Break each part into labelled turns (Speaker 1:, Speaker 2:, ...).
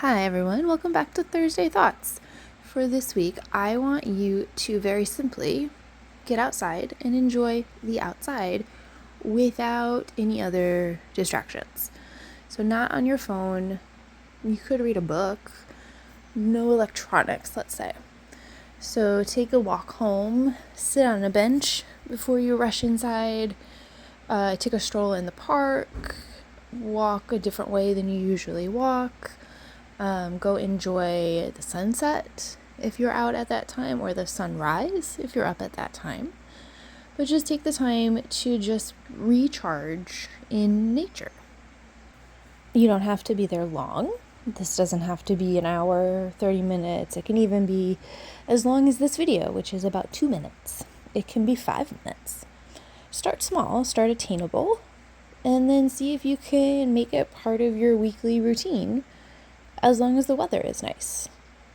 Speaker 1: Hi everyone, welcome back to Thursday Thoughts. For this week, I want you to very simply get outside and enjoy the outside without any other distractions. So not on your phone, you could read a book, no electronics, let's say. So take a walk home, sit on a bench before you rush inside, take a stroll in the park, walk a different way than you usually walk. Go enjoy the sunset if you're out at that time, or the sunrise if you're up at that time. But just take the time to just recharge in nature. You don't have to be there long. This doesn't have to be an hour, 30 minutes. It can even be as long as this video, which is about 2 minutes. It can be 5 minutes. Start small, start attainable, and then see if you can make it part of your weekly routine, as long as the weather is nice.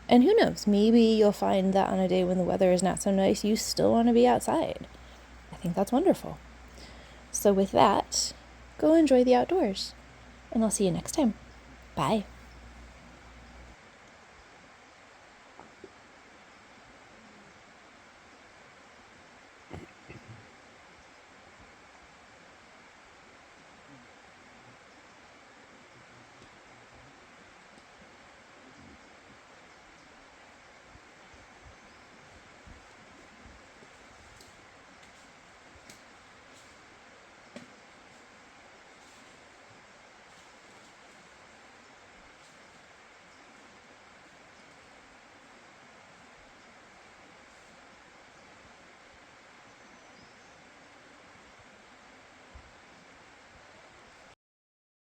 Speaker 1: And who knows, maybe you'll find that on a day when the weather is not so nice, you still want to be outside. I think that's wonderful. So with that, go enjoy the outdoors. And I'll see you next time. Bye.